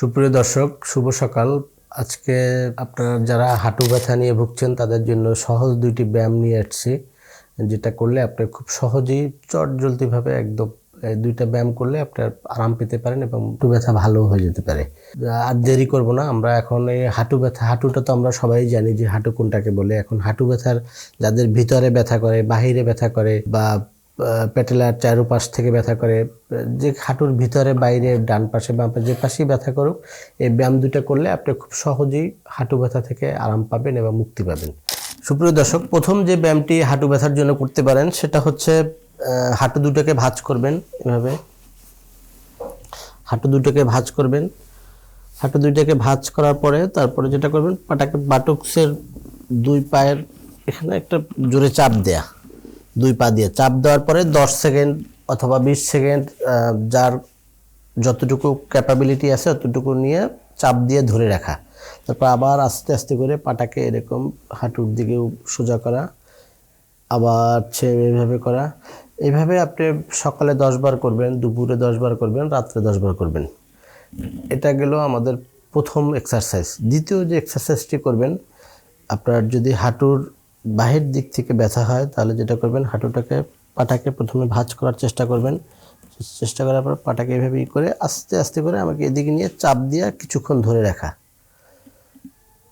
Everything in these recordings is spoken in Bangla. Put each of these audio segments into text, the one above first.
সুপ্রিয় দর্শক, শুভ সকাল। আজকে আপনারা যারা হাঁটু ব্যথা নিয়ে ভুগছেন তাদের জন্য সহজ দুইটি ব্যায়াম নিয়ে আসছি, যেটা করলে আপনি খুব সহজেই চটজলদিভাবে একদম দুইটা ব্যায়াম করলে আপনার আরাম পেতে পারেন এবং হাঁটু ব্যথা ভালো হয়ে যেতে পারে। আর দেরি করব না, আমরা এখন এই হাঁটুটা তো আমরা সবাই জানি যে হাঁটু কোনটাকে বলে। এখন হাঁটু ব্যথার যাদের ভিতরে ব্যথা করে, বাহিরে ব্যথা করে বা পেটেলার চারুপাশ থেকে ব্যথা করে, যে হাঁটুর ভিতরে বাইরে ডান পাশে বাম পাশে যে পাশেই ব্যথা করুক, এই ব্যায়াম দুটো করলে আপনি খুব সহজেই হাঁটু ব্যথা থেকে আরাম পাবেন এবং মুক্তি পাবেন। সুপ্রিয় দর্শক, প্রথম যে ব্যায়ামটি হাঁটু ব্যথার জন্য করতে পারেন সেটা হচ্ছে হাঁটু দুটোকে ভাঁজ করবেন। এভাবে হাঁটু দুটোকে ভাঁজ করবেন। হাঁটু দুইটাকে ভাঁজ করার পরে তারপরে যেটা করবেন, পাটাকে বাটুক্সের দুই পায়ের এখানে একটা জোরে চাপ দেয়া, দুই পা দিয়ে চাপ দেওয়ার পরে 10 সেকেন্ড অথবা 20 সেকেন্ড যার যতটুকু ক্যাপাবিলিটি আছে ততটুকু নিয়ে চাপ দিয়ে ধরে রাখা। তারপর আবার আস্তে আস্তে করে পাটাকে এরকম হাঁটুর দিকে সোজা করা, আবার এইভাবে করা। এইভাবে আপনি সকালে 10 বার করবেন, দুপুরে 10 বার করবেন, রাত্রে 10 বার করবেন। এটা গেল আমাদের প্রথম এক্সারসাইজ। দ্বিতীয় যে এক্সারসাইজটি করবেন, আপনার যদি হাঁটুর বাহির দিক থেকে ব্যথা হয় তাহলে যেটা করবেন, পাটাকে প্রথমে ভাঁজ করার চেষ্টা করবেন। চেষ্টা করার পর পাটাকে এভাবে করে আস্তে আস্তে করে আমাকে এদিকে নিয়ে চাপ দিয়ে কিছুক্ষণ ধরে রাখা।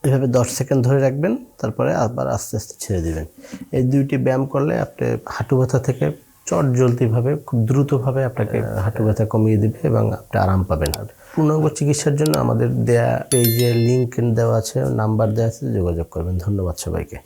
এভাবে 10 সেকেন্ড ধরে রাখবেন, তারপরে আবার আস্তে আস্তে ছেড়ে দিবেন। এই দুইটি ব্যায়াম করলে আপনি হাঁটু ব্যথা থেকে চটজলদিভাবে খুব দ্রুতভাবে আপনাকে হাঁটু ব্যথা কমিয়ে দেবে এবং আপনি আরাম পাবেন। পূর্ণাঙ্গ চিকিৎসার জন্য আমাদের দেয়া পেজে লিঙ্ক দেওয়া আছে, নাম্বার দেওয়া আছে, যোগাযোগ করবেন। ধন্যবাদ সবাইকে।